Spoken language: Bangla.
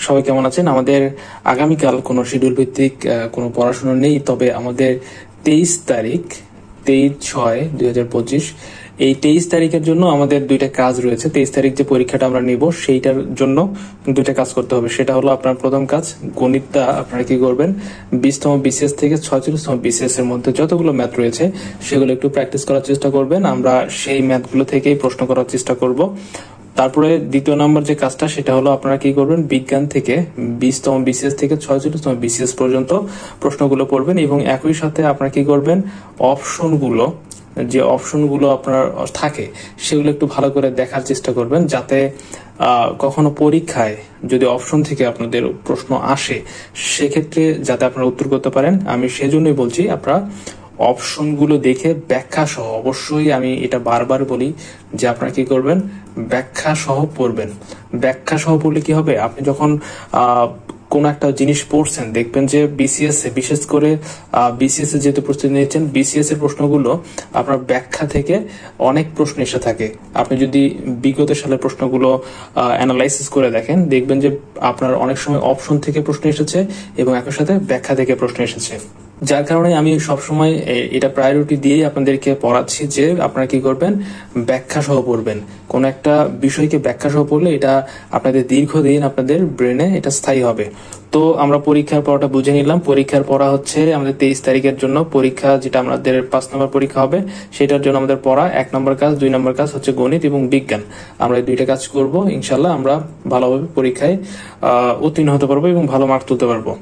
সবাই কেমন আছেন? আমাদের আগামীকাল কোনো শিডিউল ভিত্তিক কোনো পড়াশোনা নেই, তবে আমাদের 23 তারিখ 23/6/2025 এই 23 তারিখের জন্য আমাদের দুইটা কাজ রয়েছে। 23 তারিখ যে পরীক্ষাটা আমরা নিব সেইটার জন্য দুইটা কাজ করতে হবে। সেটা হলো আপনার প্রথম কাজ, গণিতটা আপনারা কি করবেন, 20তম বিসিএস থেকে 46তম বিসিএস এর মধ্যে যতগুলো ম্যাথ রয়েছে সেগুলো একটু প্র্যাকটিস করার চেষ্টা করবেন। আমরা সেই ম্যাথগুলো থেকেই প্রশ্ন করার চেষ্টা করব। তারপরে দ্বিতীয় নম্বর যে কাজটা সেটা হলো আপনারা কি করবেন, বিজ্ঞান থেকে 20তম বিসিএস থেকে 46তম বিসিএস পর্যন্ত প্রশ্নগুলো পড়বেন এবং একই সাথে আপনারা কি করবেন, যে অপশনগুলো আপনার থাকে সেগুলো একটু ভালো করে দেখার চেষ্টা করবেন, যাতে কখনো পরীক্ষায় যদি অপশন থেকে আপনাদের প্রশ্ন আসে সেক্ষেত্রে যাতে আপনারা উত্তর করতে পারেন। আমি সেজন্যই বলছি আপনারা অপশনগুলো দেখে ব্যাখ্যা সহ, অবশ্যই আমি এটা বারবার বলি যে আপনারা কি করবেন, ব্যাখ্যা সহ পড়বেন। ব্যাখ্যা সহ পড়লে কি হবে, আপনি যখন কোন একটা জিনিস পড়ছেন দেখবেন যে বিসিএস এ, বিশেষ করে বিসিএস এ যেহেতু প্রস্তুতি নিচ্ছেন, বিসিএস এর প্রশ্নগুলো আপনার ব্যাখ্যা থেকে অনেক প্রশ্ন এসে থাকে। আপনি যদি বিগত সালের প্রশ্নগুলো অ্যানালাইসিস করে দেখেন, দেখবেন যে আপনার অনেক সময় অপশন থেকে প্রশ্ন এসেছে এবং একই সাথে ব্যাখ্যা থেকে প্রশ্ন এসেছে। যার কারণে আমি সবসময় এটা প্রায়োরিটি দিয়েই আপনাদেরকে পড়াচ্ছি যে আপনারা কি করবেন, ব্যাখ্যা সহ পড়বেন। কোন একটা বিষয়কে ব্যাখ্যা সহ পড়লে এটা আপনাদের দীর্ঘদিন আপনাদের ব্রেনে এটা স্থায়ী হবে। তো আমরা পরীক্ষার পড়াটা বুঝে নিলাম। পরীক্ষার পড়া হচ্ছে আমাদের 23 তারিখের জন্য পরীক্ষা, যেটা আমাদের 5 নম্বর পরীক্ষা হবে, সেটার জন্য আমাদের পড়া 1 নম্বর কাজ, 2 নম্বর কাজ হচ্ছে গণিত এবং বিজ্ঞান। আমরা এই দুইটা কাজ করব, ইনশাল্লাহ আমরা ভালোভাবে পরীক্ষায় উত্তীর্ণ হতে পারবো এবং ভালো মার্ক তুলতে পারবো।